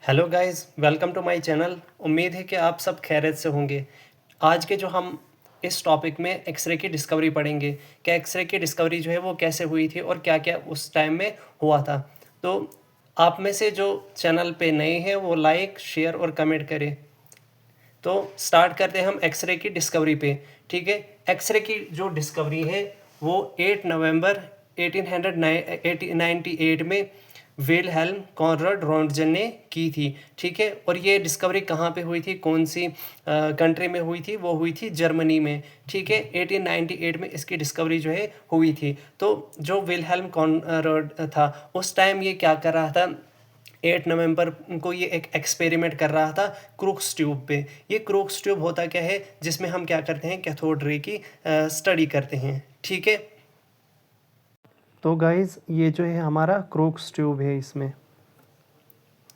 Hello guys, welcome to my channel. उम्मीद है कि आप सब खैरियत से होंगे। आज के जो हम इस टॉपिक में एक्सरे की डिस्कवरी पढ़ेंगे कि एक्सरे की डिस्कवरी जो है वो कैसे हुई थी और क्या क्या उस टाइम में हुआ था। तो आप में से जो चैनल पे नए हैं वो लाइक शेयर और कमेंट करें। तो स्टार्ट करते हैं हम एक्सरे की डिस्कवरी पे। ठीक है, एक्सरे की जो डिस्कवरी है वो 8 नवंबर 1898 में विल्हेल्म कॉनराड रोंटगन ने की थी। ठीक है, और ये डिस्कवरी कहाँ पे हुई थी, कौन सी कंट्री में हुई थी? वो हुई थी जर्मनी में। ठीक है, 1898 में इसकी डिस्कवरी जो है हुई थी। तो जो विल्हेल्म कॉनराड था उस टाइम ये क्या कर रहा था, 8 नवंबर को ये एक एक्सपेरिमेंट कर रहा था क्रूक्स ट्यूब पे। ये क्रूक्स ट्यूब होता क्या है, जिसमें हम क्या करते हैं, कैथोड रे की स्टडी करते हैं। ठीक है, तो गाइज ये जो है हमारा क्रूक्स ट्यूब है। इसमें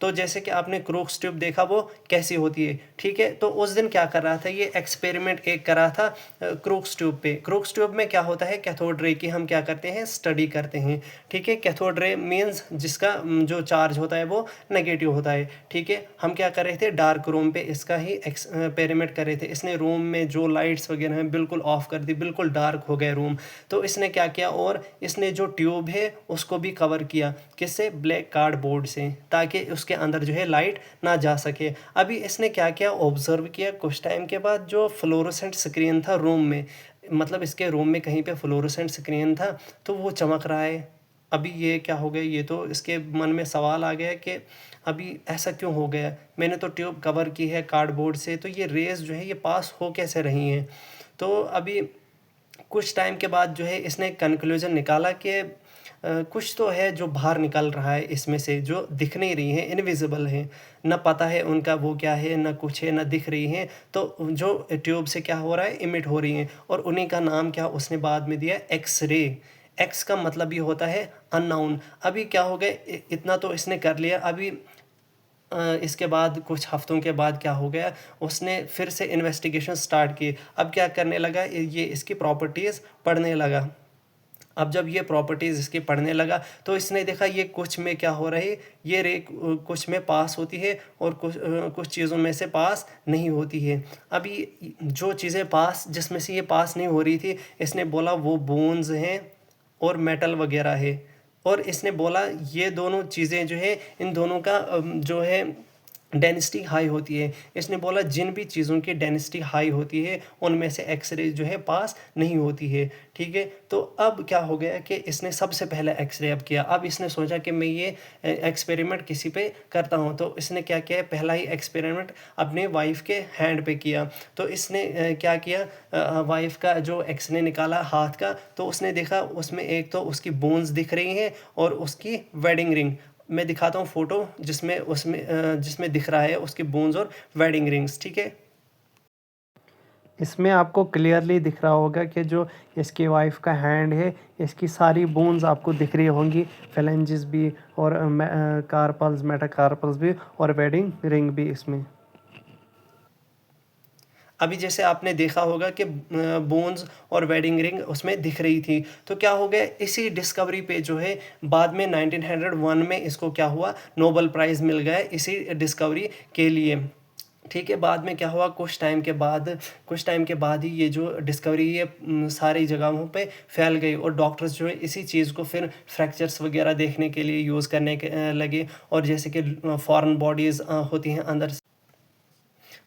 तो जैसे कि आपने क्रूक्स ट्यूब देखा वो कैसी होती है। ठीक है, तो उस दिन क्या कर रहा था, ये एक्सपेरिमेंट एक कर रहा था क्रूक्स ट्यूब पे। क्रूक्स ट्यूब में क्या होता है, कैथोड रे की हम क्या करते हैं, स्टडी करते हैं। ठीक है, कैथोड रे मीन्स जिसका जो चार्ज होता है वो नेगेटिव होता है। ठीक है, हम क्या कर रहे थे, डार्क रूम पे इसका ही एक्सपेरिमेंट कर रहे थे। इसने रूम में जो लाइट्स वगैरह हैं बिल्कुल ऑफ कर दी, बिल्कुल डार्क हो गया रूम। तो इसने क्या किया, और इसने जो ट्यूब है उसको भी कवर किया, किससे, ब्लैक कार्डबोर्ड से, ताकि उसके अंदर जो है लाइट ना जा सके। अभी इसने क्या किया, ऑब्जर्व किया। कुछ टाइम के बाद जो फ्लोरोसेंट स्क्रीन था रूम में, मतलब इसके रूम में कहीं पे फ्लोरोसेंट स्क्रीन था, तो वो चमक रहा है। अभी ये क्या हो गया, ये तो इसके मन में सवाल आ गया कि अभी ऐसा क्यों हो गया, मैंने तो ट्यूब कवर की है कार्डबोर्ड से, तो ये रेज जो है ये पास हो कैसे रही हैं। तो अभी कुछ टाइम के बाद जो है इसने कंक्लूजन निकाला कि कुछ तो है जो बाहर निकल रहा है इसमें से, जो दिख नहीं रही है, इनविजिबल है, ना पता है उनका वो क्या है, ना कुछ है, ना दिख रही हैं। तो जो ट्यूब से क्या हो रहा है, इमिट हो रही हैं, और उन्हीं का नाम क्या उसने बाद में दिया, एक्स रे। एक्स का मतलब ये होता है अननाउन। अभी क्या हो गया, इतना तो इसने कर लिया। अभी इसके बाद कुछ हफ्तों के बाद क्या हो गया, उसने फिर से इन्वेस्टिगेशन स्टार्ट की। अब क्या करने लगा, ये इसकी प्रॉपर्टीज़ पढ़ने लगा। अब जब ये प्रॉपर्टीज़ इसकी पढ़ने लगा तो इसने देखा ये कुछ में क्या हो रही है, ये रे कुछ में पास होती है और कुछ चीज़ों में से पास नहीं होती है। अभी जो चीज़ें पास, जिसमें से ये पास नहीं हो रही थी, इसने बोला वो बोन्स हैं और मेटल वगैरह है। और इसने बोला ये दोनों चीज़ें जो है, इन दोनों का जो है डेंसिटी हाई होती है। इसने बोला जिन भी चीज़ों की डेंसिटी हाई होती है उनमें से एक्सरे जो है पास नहीं होती है। ठीक है, तो अब क्या हो गया कि इसने सबसे पहले एक्सरे अब किया। अब इसने सोचा कि मैं ये एक्सपेरिमेंट किसी पे करता हूँ, तो इसने क्या किया, पहला ही एक्सपेरिमेंट अपने वाइफ के हैंड पे किया। तो इसने क्या किया, वाइफ का जो एक्सरे निकाला हाथ का, तो उसने देखा उसमें एक तो उसकी बोन्स दिख रही हैं और उसकी वेडिंग रिंग। मैं दिखाता हूँ फोटो जिसमें दिख रहा है उसकी बोन्स और वेडिंग रिंग्स। ठीक है, इसमें आपको क्लियरली दिख रहा होगा कि जो इसकी वाइफ का हैंड है, इसकी सारी बोन्स आपको दिख रही होंगी, फेलेंजेस भी और कार्पल्स, मेटाकार्पल्स भी, और वेडिंग रिंग भी इसमें। अभी जैसे आपने देखा होगा कि बोन्स और वेडिंग रिंग उसमें दिख रही थी। तो क्या हो गया, इसी डिस्कवरी पे जो है बाद में 1901 में इसको क्या हुआ, नोबेल प्राइज़ मिल गया इसी डिस्कवरी के लिए। ठीक है, बाद में क्या हुआ, कुछ टाइम के बाद ही ये जो डिस्कवरी ये सारी जगहों पे फैल गई, और डॉक्टर्स जो है इसी चीज़ को फिर फ्रैक्चर्स वगैरह देखने के लिए यूज़ करने के लगे, और जैसे कि फॉरेन बॉडीज़ होती हैं अंदर।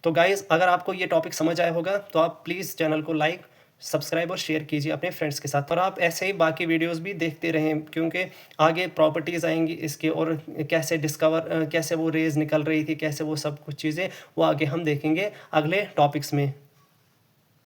तो गाइज़, अगर आपको ये टॉपिक समझ आया होगा तो आप प्लीज़ चैनल को लाइक, सब्सक्राइब और शेयर कीजिए अपने फ्रेंड्स के साथ, और आप ऐसे ही बाकी वीडियोस भी देखते रहें, क्योंकि आगे प्रॉपर्टीज़ आएंगी इसके, और कैसे वो रेज़ निकल रही थी, कैसे वो सब कुछ चीज़ें वो आगे हम देखेंगे अगले टॉपिक्स में।